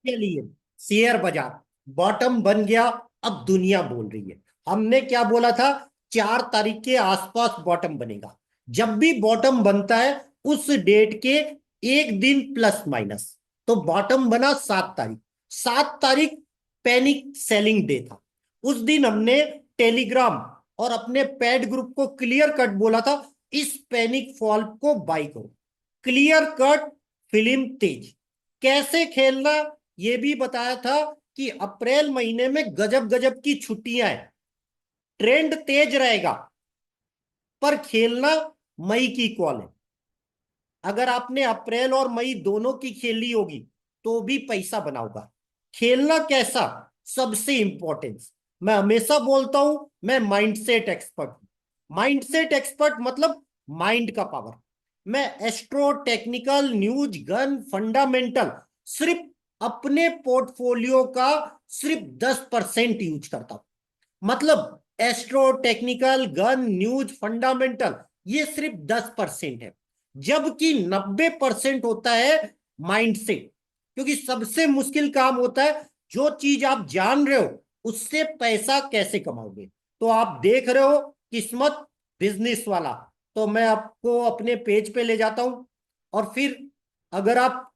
के लिए शेयर बाजार बॉटम बन गया। अब दुनिया बोल रही है, हमने क्या बोला था, 4 तारीख के आसपास बॉटम बनेगा। जब भी बॉटम बनता है उस डेट के एक दिन प्लस माइनस, तो बॉटम बना 7 तारीख। 7 तारीख पैनिक सेलिंग डे था। उस दिन हमने टेलीग्राम और अपने पैड ग्रुप को क्लियर कट बोला था, इस पैनिक फॉल को बाई करो। क्लियर कट फिल्म तेज। कैसे खेलना ये भी बताया था कि अप्रैल महीने में गजब गजब की छुट्टियां हैं, ट्रेंड तेज रहेगा, पर खेलना मई की कॉल है। अगर आपने अप्रैल और मई दोनों की खेली होगी तो भी पैसा बनाओगा। खेलना कैसा, सबसे इंपॉर्टेंस। मैं हमेशा बोलता हूं, मैं माइंडसेट एक्सपर्ट हूं। माइंडसेट एक्सपर्ट मतलब माइंड का पावर। मैं astro technical news gun fundamental सिर्फ अपने पोर्टफोलियो का सिर्फ 10% यूज करता हूं। मतलब astro technical gun news fundamental ये सिर्फ 10% है, जबकि 90% होता है माइंडसेट। क्योंकि सबसे मुश्किल काम होता है जो चीज आप जान रहे हो उससे पैसा कैसे कमाओगे। तो आप देख रहे हो किस्मत बिजनेस वाला, तो मैं आपको अपने पेज पे ले जाता हूं। और फिर अगर आप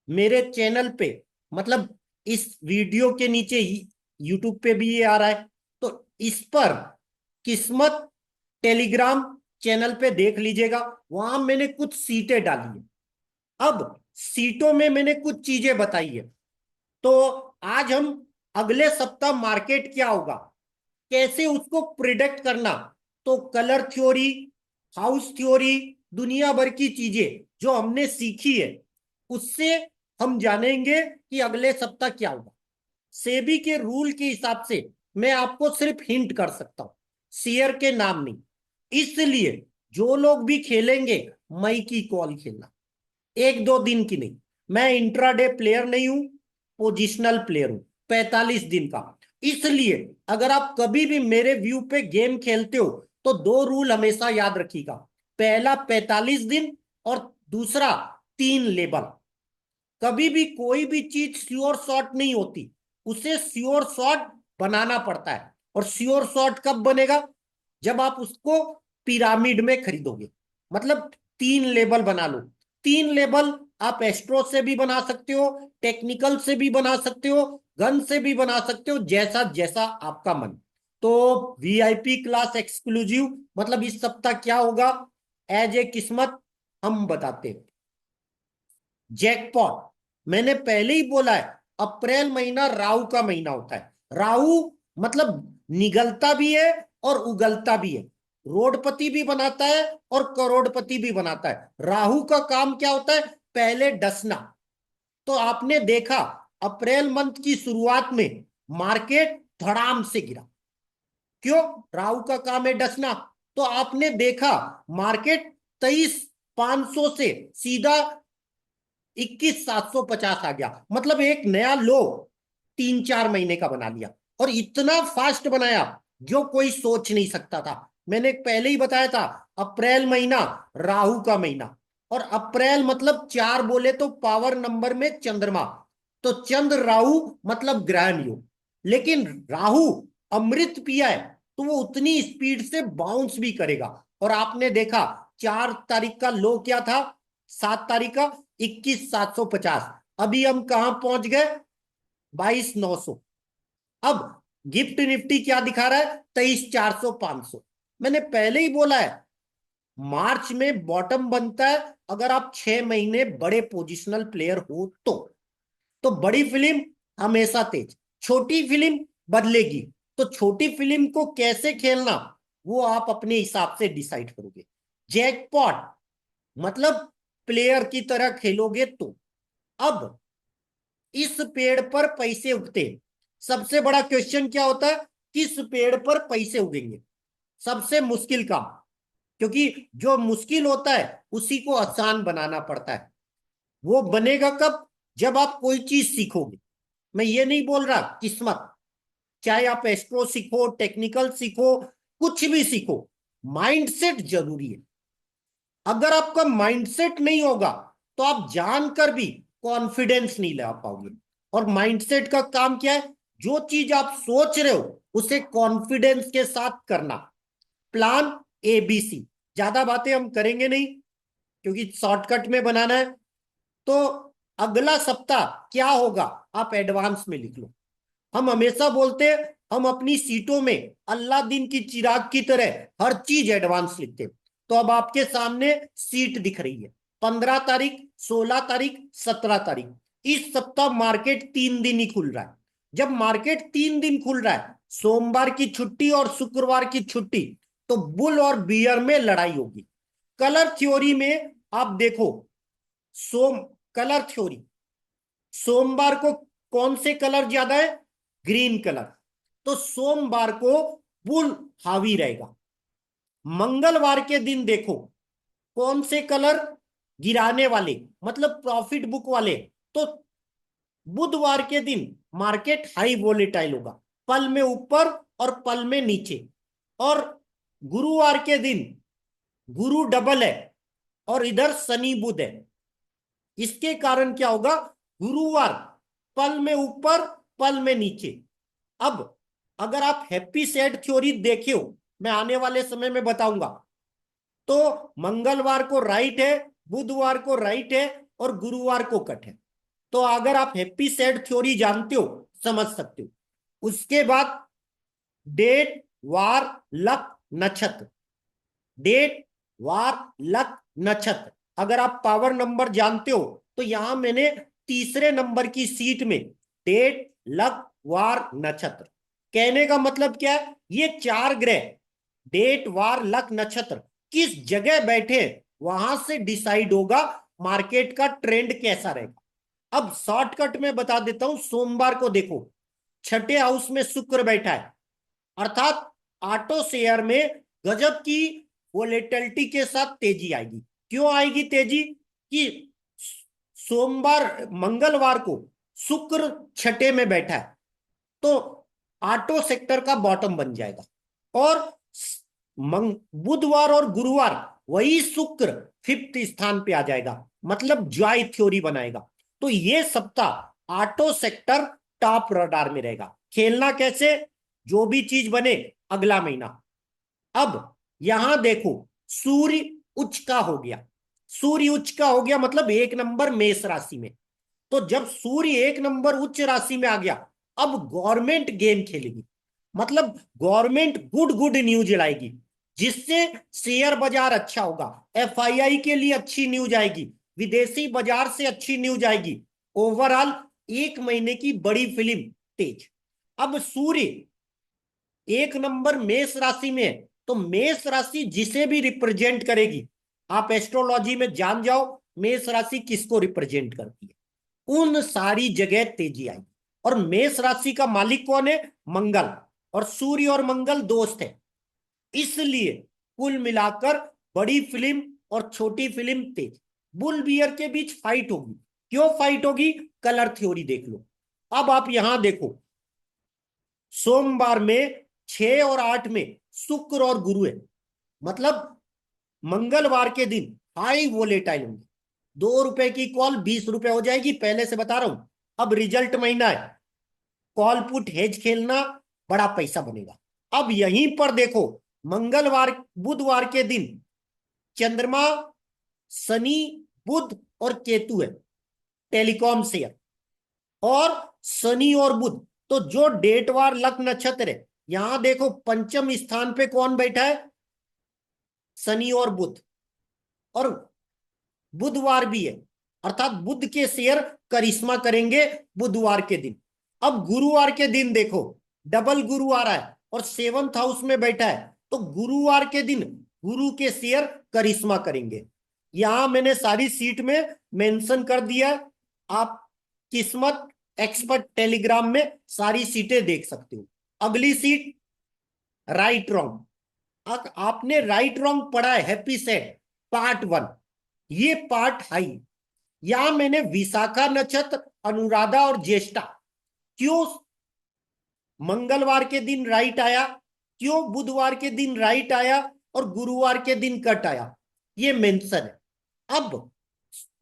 मेरे चैनल पे, मतलब इस वीडियो के नीचे यूट्यूब पे भी ये आ रहा है, तो इस पर किस्मत टेलीग्राम चैनल पे देख लीजिएगा। वहां मैंने कुछ सीटें डाली है। अब सीटों में मैंने कुछ चीजें बताई है। तो आज हम अगले सप्ताह मार्केट क्या होगा, कैसे उसको प्रिडिक्ट करना, तो कलर थ्योरी, हाउस थ्योरी, दुनिया भर की चीजें जो हमने सीखी है उससे हम जानेंगे कि अगले सप्ताह क्या होगा। सेबी के रूल के हिसाब से मैं आपको सिर्फ हिंट कर सकता हूं, शेयर के नाम नहीं। इसलिए जो लोग भी खेलेंगे मई की कॉल खेलना, एक दो दिन की नहीं। मैं इंट्राडे प्लेयर नहीं हूं, पोजिशनल प्लेयर हूं, 45 दिन का। इसलिए अगर आप कभी भी मेरे व्यू पे गेम खेलते हो तो दो रूल हमेशा याद रखिएगा। पहला 45 दिन, और दूसरा 3 लेबल। कभी भी कोई भी चीज श्योर शॉट नहीं होती, उसे श्योर शॉट बनाना पड़ता है। और श्योर शॉट कब बनेगा, जब आप उसको पिरामिड में खरीदोगे। मतलब 3 लेबल बना लो। 3 लेबल आप एस्ट्रो से भी बना सकते हो, टेक्निकल से भी बना सकते हो, गन से भी बना सकते हो, जैसा जैसा आपका मन। तो वीआईपी क्लास एक्सक्लूसिव, मतलब इस सप्ताह क्या होगा एज ए किस्मत हम बताते हैं। जैकपॉट, मैंने पहले ही बोला है, अप्रैल महीना राहु का महीना होता है। राहु मतलब निगलता भी है और उगलता भी है, रोडपति भी बनाता है और करोड़पति भी बनाता है। राहु का काम क्या होता है, पहले डसना। तो आपने देखा अप्रैल मंथ की शुरुआत में मार्केट धड़ाम से गिरा। क्यों, राहु का काम है डसना। तो आपने देखा मार्केट 23,500 से सीधा 21,750 आ गया। मतलब एक नया लो 3-4 महीने का बना लिया, और इतना फास्ट बनाया जो कोई सोच नहीं सकता था। मैंने पहले ही बताया था अप्रैल महीना राहु का महीना। और अप्रैल मतलब 4 बोले तो पावर नंबर में चंद्रमा, तो चंद्र राहु मतलब ग्रहण योग। लेकिन राहु अमृत पिया है तो वो उतनी स्पीड से बाउंस भी करेगा। और आपने देखा 4 तारीख का लो क्या था, 7 तारीख का 21,750। अभी हम कहां पहुंच गए, 22,900। अब गिफ्ट निफ्टी क्या दिखा रहा है, 23,400 500। मैंने पहले ही बोला है मार्च में बॉटम बनता है अगर आप 6 महीने बड़े पोजिशनल प्लेयर हो तो बड़ी फिल्म हमेशा तेज, छोटी फिल्म बदलेगी। तो छोटी फिल्म को कैसे खेलना वो आप अपने हिसाब से डिसाइड करोगे। जैकपॉट मतलब प्लेयर की तरह खेलोगे तो। अब इस पेड़ पर पैसे उगते हैं। सबसे बड़ा क्वेश्चन क्या होता है, किस पेड़ पर पैसे उगेंगे, सबसे मुश्किल काम। क्योंकि जो मुश्किल होता है उसी को आसान बनाना पड़ता है। वो बनेगा कब, जब आप कोई चीज सीखोगे। मैं ये नहीं बोल रहा किस्मत, चाहे आप एस्ट्रो सीखो, टेक्निकल सीखो, कुछ भी सीखो, माइंडसेट जरूरी है। अगर आपका माइंडसेट नहीं होगा तो आप जानकर भी कॉन्फिडेंस नहीं ला पाओगे। और माइंडसेट का काम क्या है? जो चीज आप सोच रहे हो उसे कॉन्फिडेंस के साथ करना। Plan ABC। ज्यादा बातें हम करेंगे नहीं क्योंकि शॉर्टकट में बनाना है। तो अगला सप्ताह क्या होगा आप एडवांस में लिख लो। हम हमेशा बोलते हैं हम अपनी सीटों में अल्लादीन की चिराग की तरह हर चीज एडवांस लिखते हैं। तो अब आपके सामने सीट दिख रही है। 15 तारीख, 16 तारीख, 17 तारीख। इस सप्ताह मार्केट 3 दिन ही खुल रहा है। जब मार्केट 3 दिन खुल रहा है, सोमवार की छुट्टी और शुक्रवार की छुट्टी, तो बुल और बियर में लड़ाई होगी। कलर थ्योरी में आप देखो, सोम कलर थ्योरी, सोमवार को कौन से कलर ज्यादा है? Green colour. तो सोमवार को बुल हावी रहेगा। मंगलवार के दिन देखो कौन से कलर गिराने वाले, मतलब प्रॉफिट बुक वाले। तो बुधवार के दिन मार्केट हाई वोलेटाइल होगा, पल में ऊपर और पल में नीचे। और गुरुवार के दिन गुरु डबल है और इधर शनि बुध है। इसके कारण क्या होगा? गुरुवार पल में ऊपर पल में नीचे। अब अगर आप हैप्पी सेड थ्योरी देखे हो, मैं आने वाले समय में बताऊंगा, तो मंगलवार को राइट है, बुधवार को राइट है और गुरुवार को कट है। तो अगर आप हैप्पी सेड थ्योरी जानते हो, समझ सकते हो। उसके बाद डेट वार लक नक्षत्र, डेट वार लक नक्षत्र। अगर आप पावर नंबर जानते हो तो यहां मैंने तीसरे नंबर की सीट में डेट लक वार नक्षत्र। कहने का मतलब क्या है? ये 4 ग्रह डेट वार लक नक्षत्र किस जगह बैठे, वहां से डिसाइड होगा मार्केट का ट्रेंड कैसा रहेगा। अब शॉर्टकट में बता देता हूं। सोमवार को देखो, छठे हाउस में शुक्र बैठा है, अर्थात ऑटो शेयर में गजब की वोलेटिलिटी के साथ तेजी आएगी। क्यों आएगी तेजी? कि सोमवार मंगलवार को शुक्र छठे में बैठा है, तो ऑटो सेक्टर का बॉटम बन जाएगा। और बुधवार और गुरुवार वही शुक्र फिफ्थ स्थान पे आ जाएगा, मतलब जॉय थ्योरी बनाएगा। तो ये सप्ताह ऑटो सेक्टर टॉप रडार में रहेगा। खेलना कैसे? जो भी चीज बने अगला महीना। अब यहां देखो, सूर्य उच्च का हो गया। सूर्य उच्च का हो गया मतलब 1 नंबर मेष राशि में। तो जब सूर्य 1 नंबर उच्च राशि में आ गया, अब गवर्नमेंट गेम खेलेगी, मतलब गवर्नमेंट गुड गुड न्यूज लाएगी, जिससे शेयर बाजार अच्छा होगा। FII के लिए अच्छी न्यूज आएगी, विदेशी बाजार से अच्छी न्यूज आएगी। ओवरऑल 1 महीने की बड़ी फिल्म तेज। अब सूर्य 1 नंबर मेष राशि में है, तो मेष राशि जिसे भी रिप्रेजेंट करेगी, आप एस्ट्रोलॉजी में जान जाओ मेष राशि किसको रिप्रेजेंट करती है, उन सारी जगह तेजी आएगी। और मेष राशि का मालिक कौन है? मंगल। और सूर्य और मंगल दोस्त है, इसलिए कुल मिलाकर बड़ी फिल्म और छोटी फिल्म तेज। बुल बियर के बीच फाइट होगी। क्यों फाइट होगी? कलर थ्योरी देख लो। अब आप यहां देखो, सोमवार में 6 और 8 में शुक्र और गुरु है, मतलब मंगलवार के दिन हाई वोलेटाइल होंगे। 2 रुपए की कॉल 20 रुपए हो जाएगी, पहले से बता रहा हूं। अब रिजल्ट महीना है, कॉल पुट हेज खेलना, बड़ा पैसा बनेगा। अब यहीं पर देखो, मंगलवार बुधवार के दिन चंद्रमा, शनि, बुध और केतु है, टेलीकॉम शेयर। और शनि और बुध, तो जो डेटवार लक नक्षत्र है, यहां देखो पंचम स्थान पे कौन बैठा है? शनि और बुध। और बुधवार भी है, अर्थात बुध के शेयर करिश्मा करेंगे बुधवार के दिन। अब गुरुवार के दिन देखो, डबल गुरु आ रहा है और 7th हाउस में बैठा है, तो गुरुवार के दिन गुरु के शेयर करिश्मा करेंगे। यहां मैंने सारी सीट में मेंशन कर दिया, आप किस्मत एक्सपर्ट टेलीग्राम में सारी सीटें देख सकते हो। अगली सीट राइट रॉन्ग। आपने राइट रॉन्ग पढ़ा है हैप्पी सेट पार्ट 1, ये पार्ट हाई। यहां मैंने विशाखा नक्षत्र, अनुराधा और ज्येष्ठा क्यों मंगलवार के दिन राइट आया, क्यों बुधवार के दिन राइट आया और गुरुवार के दिन कट आया, ये मेंशन है। अब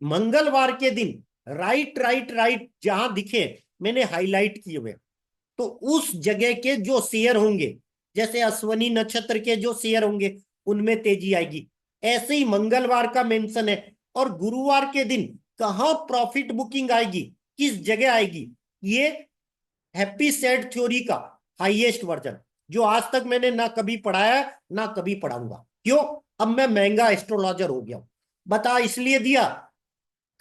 मंगलवार के दिन राइट राइट राइट जहां दिखे मैंने हाईलाइट किए हुए हैं। तो उस जगह के जो शेयर होंगे, जैसे अश्वनी नक्षत्र के जो शेयर होंगे उनमें तेजी आएगी। ऐसे ही मंगलवार का मेंशन है, और गुरुवार के दिन कहां प्रॉफिट बुकिंग आएगी, किस जगह आएगी, ये हैप्पी सेट थ्योरी का हाईएस्ट वर्जन, जो आज तक मैंने ना कभी पढ़ाया ना कभी पढ़ाऊंगा। क्यों? अब मैं महंगा एस्ट्रोलॉजर हो गया हूं। बता इसलिए दिया,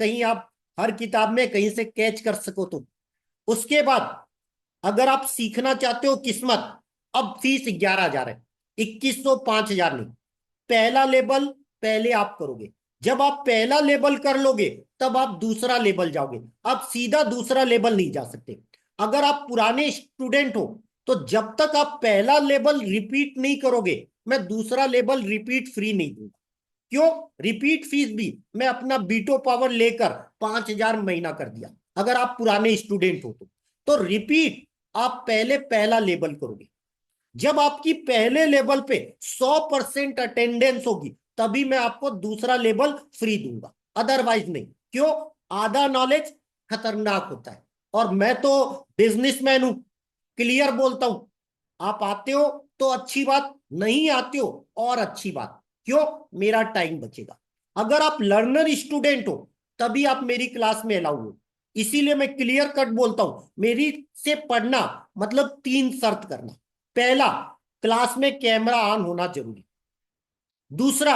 कहीं आप हर किताब में कहीं से कैच कर सको तुम। उसके बाद अगर आप सीखना चाहते हो किस्मत, अब फीस 11,000 है, 2100, 5,000 नहीं। पहला लेवल पहले आप करोगे, जब आप पहला लेवल कर लोगे तब आप दूसरा लेवल जाओगे। आप सीधा दूसरा लेवल नहीं जा सकते। अगर आप पुराने स्टूडेंट हो तो जब तक आप पहला लेवल रिपीट नहीं करोगे, मैं दूसरा लेवल रिपीट फ्री नहीं दूंगा। क्यों? रिपीट फीस भी मैं अपना बीटो पावर लेकर 5,000 महीना कर दिया, अगर आप पुराने स्टूडेंट हो तो रिपीट आप पहले पहला लेवल करोगे। जब आपकी पहले लेवल पे 100% अटेंडेंस होगी तभी मैं आपको दूसरा लेवल फ्री दूंगा, अदरवाइज नहीं। क्यों? आधा नॉलेज खतरनाक होता है, और मैं तो बिजनेसमैन हूं, क्लियर बोलता हूं। आप आते हो तो अच्छी बात, नहीं आते हो और अच्छी बात। क्यों? मेरा टाइम बचेगा। अगर आप लर्नर स्टूडेंट हो तभी आप मेरी क्लास में अलाउ हो। इसीलिए मैं क्लियर कट बोलता हूं, मेरी से पढ़ना मतलब 3 शर्त करना। पहला, क्लास में कैमरा ऑन होना जरूरी। दूसरा,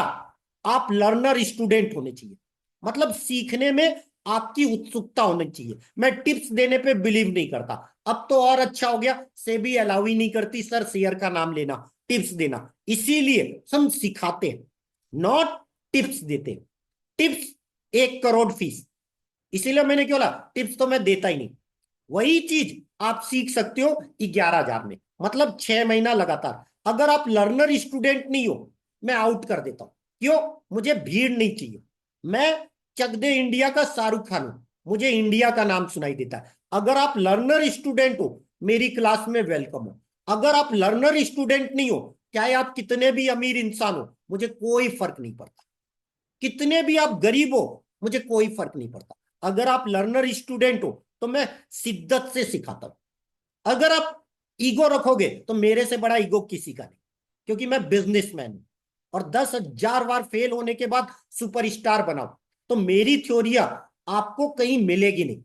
आप लर्नर स्टूडेंट होने चाहिए, मतलब सीखने में आपकी उत्सुकता होनी चाहिए। मैं टिप्स देने पे बिलीव नहीं करता, अब तो और अच्छा हो गया, सेबी अलाउ ही नहीं करती सर शेयर का नाम लेना, टिप्स देना। इसीलिए हम सिखाते हैं, नॉट टिप्स देते हैं। टिप्स 1 करोड़ फीस, इसीलिए मैंने क्यों बोला टिप्स तो मैं देता ही नहीं। वही चीज आप सीख सकते हो 11,000 में, मतलब 6 महीना लगातार। अगर आप लर्नर स्टूडेंट नहीं हो, मैं आउट कर देता हूं। क्यों? मुझे भीड़ नहीं चाहिए। मैं चक दे इंडिया का शाहरुख खान हूं, मुझे इंडिया का नाम सुनाई देता है। अगर आप लर्नर स्टूडेंट हो, मेरी क्लास में वेलकम हो। अगर आप लर्नर स्टूडेंट नहीं हो, चाहे आप कितने भी अमीर इंसान हो, मुझे कोई फर्क नहीं पड़ता। कितने भी आप गरीब हो, मुझे कोई फर्क नहीं पड़ता। अगर आप लर्नर स्टूडेंट हो तो मैं शिद्दत से सिखाता हूं। अगर आप ईगो रखोगे तो मेरे से बड़ा ईगो किसी का नहीं, क्योंकि मैं बिजनेसमैन हूं। और 10,000 बार फेल होने के बाद सुपरस्टार बनाओ, तो मेरी थ्योरिया आपको कहीं मिलेगी नहीं।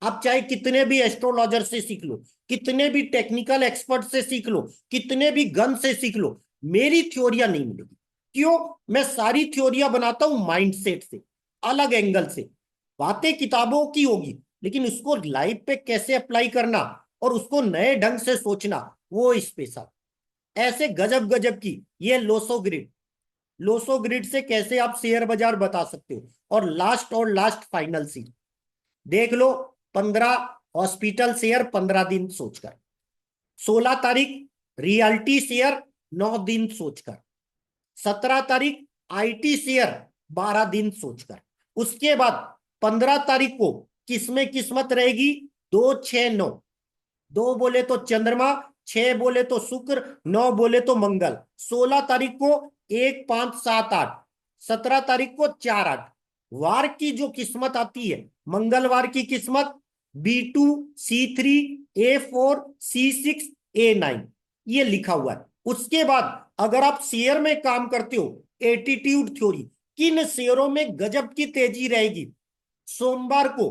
आप चाहे कितने भी एस्ट्रोलॉजर से सीख लो, कितने भी टेक्निकल एक्सपर्ट से सीख लो, कितने भी गन से सीख लो, मेरी थ्योरिया नहीं मिलेगी। क्यों? मैं सारी थ्योरिया बनाता हूं माइंडसेट से, अलग एंगल से। बातें किताबों की होगी, लेकिन उसको लाइफ पे कैसे अप्लाई करना और उसको नए ढंग से सोचना, वो स्पेशल। ऐसे गजब गजब की ये लोसो ग्रिड, लोसो ग्रिड से कैसे आप शेयर बाजार बता सकते हो। और लास्ट फाइनल सी देख लो, 15 हॉस्पिटल शेयर 15 दिन सोचकर, 16 तारीख रियल्टी शेयर 9 दिन सोचकर, 17 तारीख आईटी शेयर 12 दिन सोचकर। उसके बाद 15 तारीख को किसमें किस्मत रहेगी? 2, 6, 9। 2 बोले तो चंद्रमा, 6 बोले तो शुक्र, 9 बोले तो मंगल। 16 तारीख को 1, 5, 7, 8। 17 तारीख को 4, 8। वार की जो किस्मत आती है, मंगलवार की किस्मत B2, C3, A4, C6, A9, ये लिखा हुआ है। उसके बाद अगर आप शेयर में काम करते हो, एटीट्यूड थ्योरी, किन शेयरों में गजब की तेजी रहेगी? सोमवार को,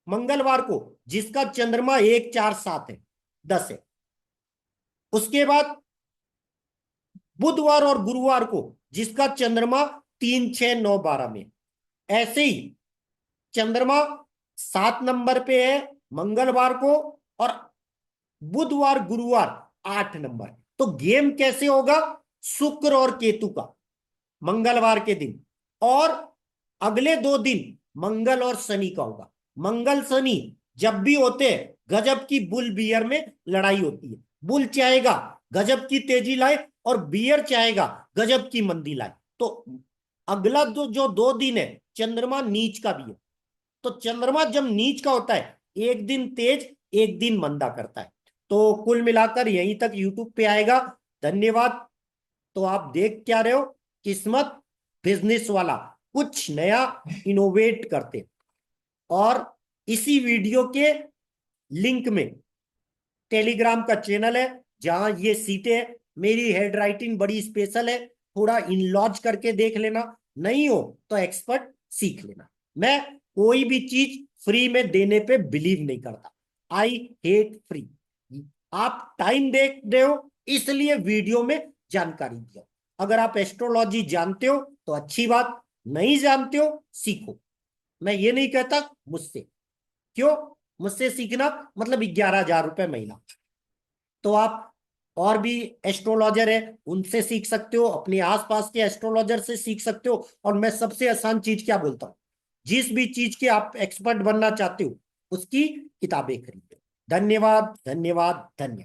मंगलवार को जिसका चंद्रमा 1, 4, 7 है, 10 है। उसके बाद बुधवार और गुरुवार को जिसका चंद्रमा 3, 6, 9, 12 में। ऐसे ही चंद्रमा 7 नंबर पे है मंगलवार को, और बुधवार गुरुवार 8 नंबर। तो गेम कैसे होगा? शुक्र और केतु का मंगलवार के दिन, और अगले 2 दिन मंगल और शनि का होगा। मंगल शनि जब भी होते हैं गजब की बुल बियर में लड़ाई होती है। बुल चाहेगा गजब की तेजी लाए, और बियर चाहेगा गजब की मंदी लाए। तो अगला जो 2 दिन है चंद्रमा नीच का भी है। तो चंद्रमा जब नीच का होता है, एक दिन तेज एक दिन मंदा करता है। तो कुल मिलाकर यहीं तक यूट्यूब पे आएगा। धन्यवाद। तो आप देख क्या रहे हो, किस्मत बिजनेस वाला कुछ नया इनोवेट करते। और इसी वीडियो के लिंक में टेलीग्राम का चैनल है जहां ये सीटें है। मेरी हेड राइटिंग बड़ी स्पेशल है, थोड़ा इनलॉज करके देख लेना, नहीं हो तो एक्सपर्ट सीख लेना। मैं कोई भी चीज फ्री में देने पे बिलीव नहीं करता। I hate free. आप टाइम दे रहे हो इसलिए वीडियो में जानकारी दिया। अगर आप एस्ट्रोलॉजी जानते हो तो अच्छी बात, नहीं जानते हो सीखो। मैं ये नहीं कहता मुझसे, क्यों? मुझसे सीखना मतलब 11,000 रुपए महीना। तो आप और भी एस्ट्रोलॉजर है उनसे सीख सकते हो, अपने आसपास के एस्ट्रोलॉजर से सीख सकते हो। और मैं सबसे आसान चीज क्या बोलता हूं, जिस भी चीज के आप एक्सपर्ट बनना चाहते हो उसकी किताबें खरीदो। धन्यवाद धन्यवाद धन्यवाद।